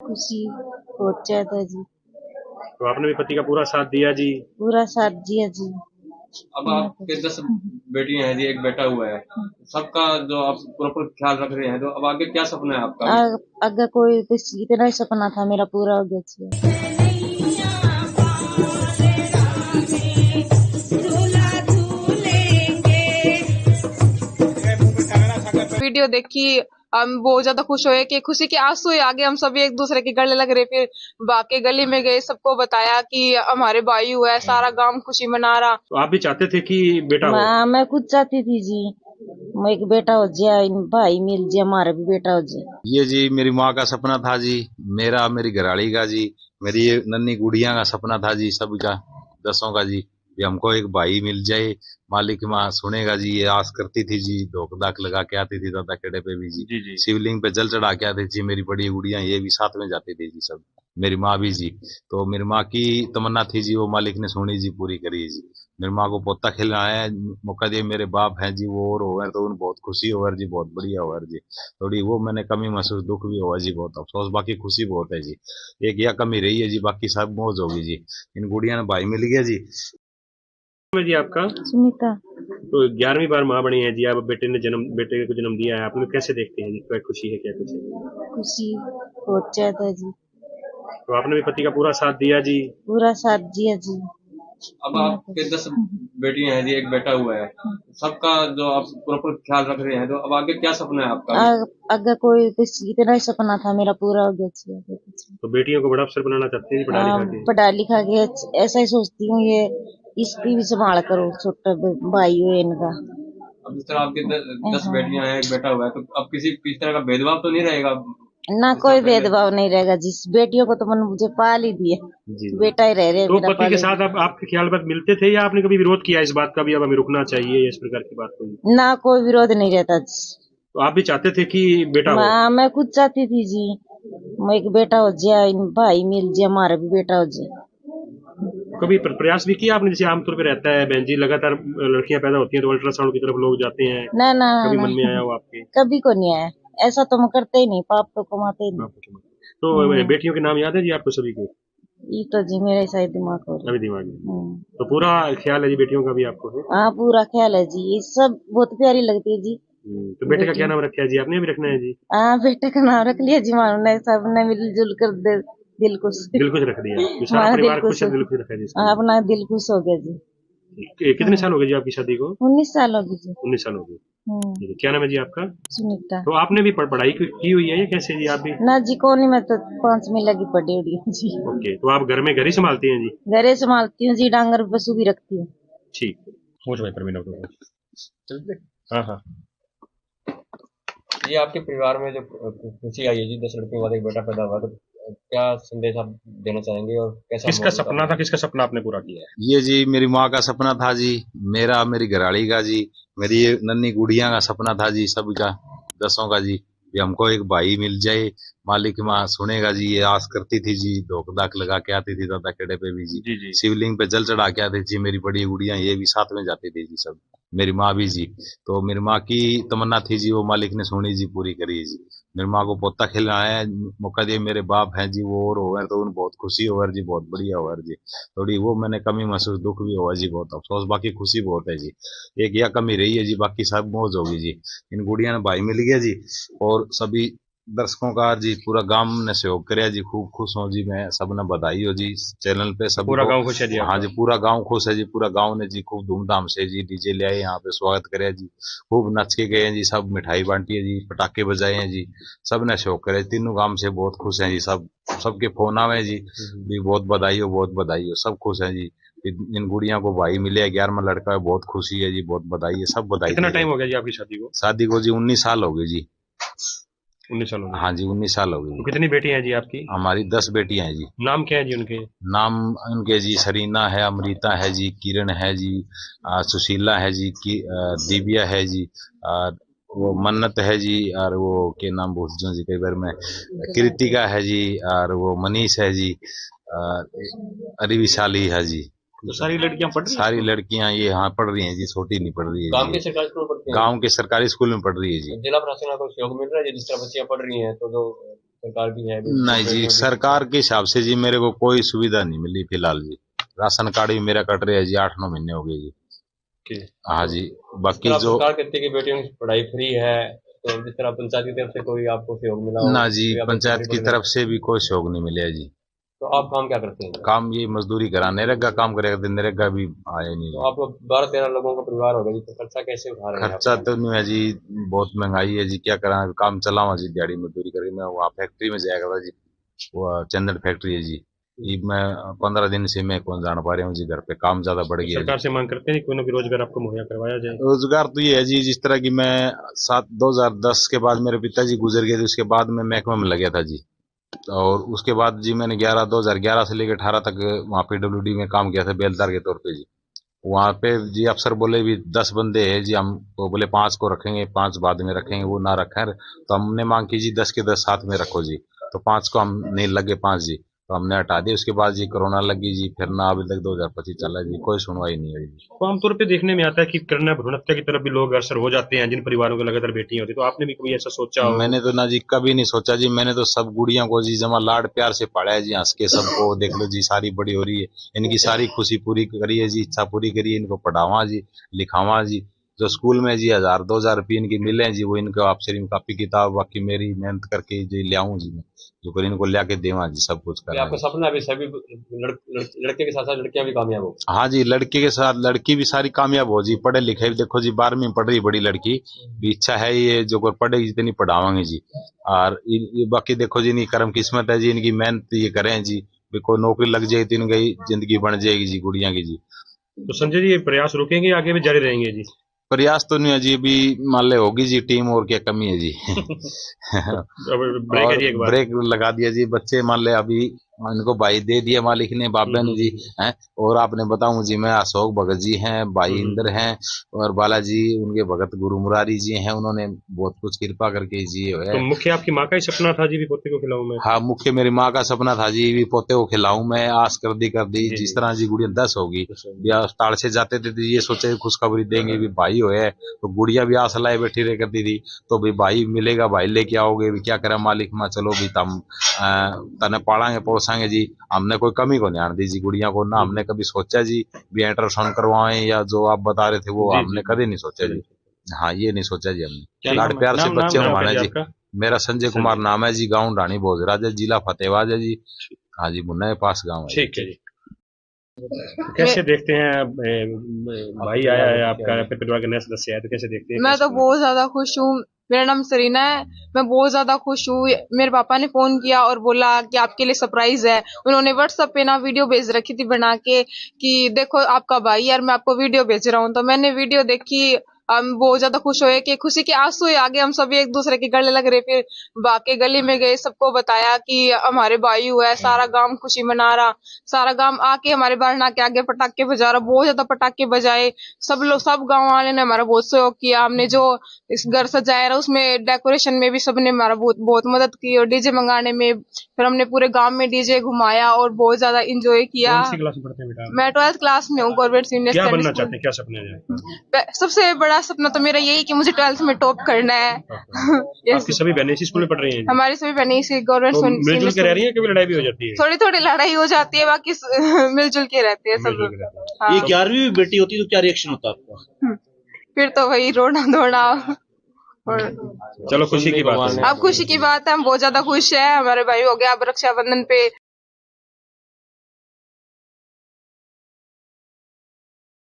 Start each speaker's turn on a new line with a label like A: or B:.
A: खुशी बहुत ज्यादा जी।
B: तो आपने भी पति का पूरा साथ दिया जी।
A: पूरा साथ दिया जी।
C: अब आपके 10 बेटियां हैं जी, एक बेटा हुआ है, सबका जो आप प्रॉपर ख्याल रख रहे हैं, तो अब आगे क्या सपना है आपका?
A: अगर कोई किसी इतना ही सपना था मेरा पूरा हो गया जी।
D: वीडियो देखी हम बहुत ज्यादा खुश हुए कि खुशी के आंसू ही आगे हम सभी एक दूसरे के गले लग रहे। फिर बाकी गली में गए, सबको बताया कि हमारे भाई हुआ है, सारा गांव खुशी मना रहा।
B: तो आप भी चाहते थे कि बेटा हो?
A: मैं खुद चाहती थी जी, मैं एक बेटा हो जाए, भाई मिल जाए, हमारा भी बेटा हो जाए।
E: ये जी मेरी माँ का सपना था जी, मेरी घरवाली का जी, मेरी ये नन्ही गुड़िया का सपना था जी, सबका 10 का जी, कि हमको एक भाई मिल जाए। मालिक माँ सुनेगा जी, ये आस करती थी जी, धोख धाक लगा के आती थी दादा खेड़े पे भी जी,
B: जी।
E: शिवलिंग पे जल चढ़ा के आती थी। मेरी बड़ी गुड़िया ये भी साथ में जाती थी जी, सब मेरी माँ भी जी। तो मेरी माँ की तमन्ना थी जी, वो मालिक ने सुनी जी, पूरी करी जी। मेरी माँ को पोता खिलाना है, मौका दिए मेरे बाप हैं जी, वो और होवर तो उन बहुत खुशी होवर जी, बहुत बढ़िया होवर जी। थोड़ी वो मैंने कमी महसूस, दुख भी हुआ जी, बहुत अफसोस, बाकी खुशी बहुत है जी। एक यह कमी रही है जी, बाकी सब मौज होगी जी। इन गुड़िया ने भाई मिल गया जी।
B: जी आपका?
A: सुनीता।
B: तो 11वीं बार माँ बनी है जी आप, बेटे को जन्म दिया है आपने, कैसे देखते हैं जी, क्या खुशी है, क्या कुछ है?
A: खुशी बहुत ज्यादा जी।
B: तो आपने भी पति का पूरा साथ दिया जी।
A: पूरा साथ दिया जी।
C: अब आपके 10 बेटियां हैं जी, एक बेटा हुआ है, सबका जो आप प्रॉपर ख्याल रख रहे हैं, तो अब आगे क्या सपना है आपका?
A: अगर कोई किसी इतना ही सपना था मेरा पूरा हो गया जी।
B: तो बेटियों को बड़ा अफसर बनाना चाहते हैं जी, पढ़ा लिखा के?
A: पढ़ा लिखा के ऐसा ही सोचती हूँ, ये इसकी भी संभाल करो, छोटा भाई हो इनका।
C: अब जिस तरह आपके 10 बेटियां हैं, एक बेटा हुआ है, तो अब किसी तरह का भेदभाव तो नहीं रहेगा?
A: ना कोई भेदभाव नहीं रहेगा, जिस बेटियों को तो मैंने मुझे पाल ही दिया,
B: जी।
A: बेटा ही रह रहे
B: तो
A: मेरा
B: पति के साथ आप आपके ख्याल बात मिलते थे, या आपने कभी विरोध किया इस बात का भी, अब हमें रुकना चाहिए, इस प्रकार की बात कोई?
A: ना कोई विरोध नहीं रहता जी।
B: तो आप भी चाहते थे कि बेटा हो?
A: मैं खुद चाहती थी जी, मैं एक बेटा हो जाए, भाई मिल जाए, हमारा भी बेटा हो जाए।
B: कभी प्रयास भी किया आपने, जैसे आमतौर पे रहता है बहन जी, लगातार लड़कियां पैदा होती हैं तो अल्ट्रासाउंड की तरफ लोग जाते हैं,
A: ना ना
B: कभी
A: ना,
B: मन में आया हो आपके?
A: कभी को नहीं आया, ऐसा तो हम करते ही नहीं, पाप तो कमाते ही नहीं।
B: तो बेटियों के नाम याद है जी आपको सभी के?
A: ये तो जी मेरे शायद दिमाग हो
B: अभी दिमाग में तो पूरा ख्याल है जी बेटियों का भी आपको है?
A: हाँ पूरा ख्याल है जी, ये सब बहुत प्यारी लगती है जी।
B: तो बेटे का क्या नाम रखा है जी आपने, भी रखना है जी?
A: हाँ बेटे का नाम रख लिया जी, मानो ने सबने मिलजुल कर दिल खुश,
B: दिल खुश रख दिया, सारा परिवार खुश है, दिल खुश रखा है जी।
A: अपना दिल खुश हो गया जी।
B: कितने साल हो गए जी आपकी शादी को?
A: 19 साल हो गई जी।
B: 19 साल हो गए। क्या नाम है जी आपका?
A: सुनीता।
B: तो आपने भी पढ़ाई की हुई है या कैसे जी आप भी?
A: ना जी कोनी, मैं तो 5वीं लगी पड़ी हुई हूँ जी।
B: ओके, तो आप घर में घर ही संभालती हैं जी?
A: घरे संभालती हूँ जी, डांगर पशु भी रखती हूँ।
B: ठीक है, पूछ भाई परमीन। हाँ हाँ।
C: ये आपके परिवार में जो खुशी आई है जी, 10 लड़कियों के बाद एक बेटा पैदा हुआ, तो क्या संदेश आप देना चाहेंगे और कैसा
B: किसका सपना था, किसका सपना आपने पूरा किया है?
E: ये जी मेरी माँ का सपना था जी, मेरी घरवाली का जी, मेरी ये नन्ही गुड़िया का सपना था जी, सबका 10 का जी, कि हमको एक भाई मिल जाए। मालिक माँ सुनेगा जी, ये आस करती थी जी, धोख धाक लगा के आती थी दादा खेड़े पे भी जी,
B: जी।
E: शिवलिंग पे जल चढ़ा के आती थी। मेरी बड़ी गुड़िया ये भी साथ में जाती थी जी, सब मेरी माँ भी जी। तो मेरी माँ की तमन्ना थी जी, वो मालिक ने सुनी जी, पूरी करी जी। मेरी माँ को पोता खिलाना है, मौका दिए मेरे बाप हैं जी, वो और होवर तो उन बहुत खुशी होवर जी, बहुत बढ़िया होवर जी। थोड़ी वो मैंने कमी महसूस, दुख भी हुआ जी, बहुत अफसोस, बाकी खुशी बहुत है जी। एक यह कमी रही है जी, बाकी सब मौज होगी जी। इन गुड़िया ने भाई मिल गया जी, और सभी दर्शकों का जी, पूरा गांव ने सहयोग कराया जी, खूब खुश हो जी। मैं सबने बधाई हो जी, चैनल पे सब
B: पूरा गांव खुश है जी?
E: हाँ जी, पूरा गांव खुश है जी, पूरा गांव ने जी खूब धूमधाम से जी डीजे ले आए, यहाँ पे स्वागत कराया जी, खूब नच के गए जी, सब मिठाई बांटी है जी, पटाखे बजाए हैं जी, सबने सहयोग कराया। तीनों गांव से बहुत खुश हैं जी, सबके फोन आवे जी, भी बहुत बधाई हो, बहुत बधाई हो, सब खुश हैं जी। इन गुड़िया को भाई मिले, 11वां लड़का है, बहुत खुशी है जी, बहुत बधाई है, सब बधाई।
B: कितना टाइम हो गया जी आपकी शादी को?
E: शादी को जी 19 साल हो गए जी।
B: 19 साल हो गए?
E: हाँ जी 19 साल हो गए।
B: तो कितनी बेटी हैं जी आपकी?
E: हमारी 10 बेटियां हैं जी।
B: नाम क्या है जी उनके?
E: नाम उनके जी सरीना है, अमृता है जी, किरण है जी, सुशीला है जी, दिव्या है जी, और वो मन्नत है जी, और वो के नाम भूल जाऊं जी कई बार में, कृतिका है जी, और वो मनीष है जी, अरे विशाली है जी।
B: तो सारी लड़कियां पढ़ रही हैं?
E: सारी लड़कियां ये हाँ पढ़ रही हैं जी, छोटी नहीं पढ़ रही है
C: गांव
E: जी।
C: के सरकारी स्कूल में पढ़ती हैं?
E: गांव के सरकारी स्कूल में पढ़ रही है जी।
C: जिला प्रशासन का कोई सहयोग मिल रहा है जी, जिस तरह बच्चियां पढ़ रही हैं, तो जो सरकार की है?
E: नहीं जी, सरकार के हिसाब से जी मेरे को कोई सुविधा नहीं मिली फिलहाल जी। राशन कार्ड भी मेरा कट रहा है जी, 8-9 महीने हो गए जी। हाँ जी, बाकी जो
C: सरकार कहती है कि बेटियों की पढ़ाई फ्री है, तो जिस तरह पंचायत की तरफ से कोई आपको सहयोग मिला हो?
E: ना जी,
C: कोई आपको
E: पंचायत की
C: पढ़ाई
E: तरफ से भी कोई सहयोग नहीं मिला जी।
C: तो आप काम क्या करते हैं?
E: काम ये मजदूरी करा, नरेगा काम करेगा तो नरेगा भी आया नहीं
C: तो
E: जी।
C: आप 12-13 लोगों का परिवार होगा जी, तो खर्चा कैसे उठा रहे हैं आप?
E: खर्चा तो नहीं है जी, बहुत महंगाई है जी, क्या करा, काम चलावा जी, दिहाड़ी मजदूरी करके। मैं वहाँ फैक्ट्री में जाया करता जी, वो चंदन फैक्ट्री है जी। ये मैं 15 दिन से मैं कौन जान पा रहा हूँ जी, घर पे काम ज्यादा बढ़ गया
B: सरकार
E: जी।
B: से मांग करते हैं कि कोई ना कोई रोजगार आपको मुहैया करवाया जाए।
E: रोजगार तो ये है जी, जिस तरह की मैं 2010 के बाद मेरे पिताजी गुजर गए थे, उसके बाद मैं महकमे में लग गया था जी। और उसके बाद जी मैंने 2011 से लेकर 18 तक वहाँ PWD में काम किया था बेलदार के तौर पे जी। वहाँ पे जी अफसर बोले भी 10 बंदे हैं जी, हम तो बोले 5 को रखेंगे, 5 बाद में रखेंगे, वो ना रखें तो हमने मांग की जी 10 के 10 साथ में रखो जी। तो 5 को हम नहीं लगे, 5 जी तो हमने हटा दिया। उसके बाद जी कोरोना लगी जी, फिर ना अभी तक 2025 चला जी, कोई सुनवाई नहीं हुई जी।
B: तो आमतौर पे देखने में आता है कि कन्या भ्रूण हत्या की तरफ भी लोग अग्रसर हो जाते हैं जिन परिवारों को लगातार बेटियां होती, तो आपने भी कभी ऐसा सोचा हो?
E: मैंने तो ना जी कभी नहीं सोचा जी, मैंने तो सब गुड़ियों को जी जमा लाड प्यार से पाला है जी, हंस के सबको देख लो जी, सारी बड़ी हो रही है, इनकी सारी खुशी पूरी करी है जी, इच्छा पूरी करी है, इनको पढ़ावा जी, लिखावा जी। जो स्कूल में जी 1000-2000 रुपये इनकी मिले हैं जी, वो इनको आप सिर्फ कापी किताब बाकी मेरी मेहनत करके जी ले आऊं जी मैं, जो कर इनको लिया के देवा जी, सब कुछ
C: ये
E: करा
C: आपका सपना है भी सभी लड़के के साथ साथ लड़कियां भी कामयाब हो?
E: हाँ जी, लड़के के साथ लड़की भी सारी कामयाब हो जी, पढ़े लिखे। देखो जी 12वीं में पढ़ रही बड़ी लड़की भी, इच्छा है ये जो कोई पढ़ेगी जितनी पढ़ावांगे जी। और ये बाकी देखो जी, इनकी कर्म किस्मत है जी, इनकी मेहनत ये करें जी, भी कोई नौकरी लग जाएगी तो इनकी जिंदगी बन जाएगी जी गुड़िया की जी।
B: तो संजय जी ये प्रयास रुकेंगे, आगे भी जारी रहेंगे जी?
E: प्रयास तो नहीं है जी, अभी मान ले होगी जी टीम, और क्या कमी है जी।
B: अब ब्रेक है जी एक बार।
E: ब्रेक लगा दिया जी, बच्चे मान ले अभी इनको भाई दे दिया मालिक ने, बाबा ने जी हैं। और आपने बताऊं जी, मैं अशोक भगत जी हैं, भाई इंद्र हैं, और बालाजी उनके भगत गुरु मुरारी जी हैं, उन्होंने बहुत कुछ कृपा करके जी है।
B: तो मुख्य आपकी माँ का ही सपना था जी भी पोते को खिलाऊं मैं?
E: हाँ, मुख्य मेरी माँ का सपना था जी भी पोते को खिलाऊं मैं, आस कर दी जिस तरह जी गुड़िया 10 होगी या ताड़ से जाते थे तो ये सोचे खुशखबरी देंगे भी भाई हो है, तो गुड़िया भी आस लाए बैठी रह करती थी, तो भी भाई मिलेगा, भाई लेके आओगे भी, क्या करें मालिक माँ, चलो भी तम तने पालांगे पोसांगे जी। हमने कोई कमी को ध्यान दी जी गुड़िया को, ना हमने कभी सोचा जी भी अल्ट्रासाउंड करवाएं या जो आप बता रहे थे वो हमने कभी नहीं सोचा जी। हाँ, ये नहीं सोचा जी हमने, लाड प्यार से बच्चे को माने जी। मेरा संजय कुमार नाम है जी, गाँव ढाणी भोजराज है, जिला फतेहबाद है जी। हाँ जी, मुन्ना के पास गाँव है।
B: ठीक है जी। कैसे देखते हैं भाई आया है आपका, परिवार का नया सदस्य है, तो कैसे देखते हैं?
D: मैं तो बहुत ज्यादा खुश हूँ। मेरा नाम सरीना है, मैं बहुत ज्यादा खुश हूँ। मेरे पापा ने फोन किया और बोला कि आपके लिए सरप्राइज है। उन्होंने व्हाट्सएप पे ना वीडियो भेज रखी थी बना के कि देखो आपका भाई यार, मैं आपको वीडियो भेज रहा हूँ। तो मैंने वीडियो देखी, हम बहुत ज्यादा खुश हुए कि खुशी के आंसू आ गए। हम सभी एक दूसरे के गले लग रहे, फिर बाकी गली में गए, सबको बताया कि हमारे भाई हुआ है। सारा गांव खुशी मना रहा, सारा गांव आके हमारे बारना के आगे पटाखे बजा रहा, बहुत ज्यादा पटाखे बजाए। सब लोग, सब गांव वाले ने हमारा बहुत सहयोग किया। हमने जो इस घर सजाया रहा उसमें डेकोरेशन में भी सबने हमारा बहुत मदद की, और डीजे मंगाने में। फिर हमने पूरे गांव में डीजे घुमाया और बहुत ज्यादा इंजॉय किया।
B: कौन सी क्लास में पढ़ते हैं बेटा?
D: मैं 12th क्लास में हूँ, गवर्नमेंट सीनियर
B: क्या
D: सेकेंडरी
B: बनना
D: स्कूल।
B: चाहते हैं, क्या सपने हैं?
D: सबसे बड़ा सपना तो मेरा यही कि मुझे 12th में टॉप करना है।
B: आपकी सभी बहनें इसी स्कूल में पढ़ रही हैं?
D: हमारी सभी बहनें इसी
B: तो
D: गवर्नमेंट
B: मिलजुल के रह रही हैं, कभी लड़ाई भी हो जाती है?
D: थोड़ी थोड़ी लड़ाई हो जाती है, बाकी मिलजुल के रहते हैं सब
B: मिलजुल
D: लोग।
B: के रहते हैं।
D: हाँ।
F: ये 11वीं में बेटी होती तो क्या रिएक्शन होता आपका?
D: फिर तो वही रोना धोना। और
B: चलो खुशी की बात है।
D: अब खुशी की बात है, हम बहुत ज्यादा खुश है। हमारे भाई हो गया अब रक्षाबंधन पे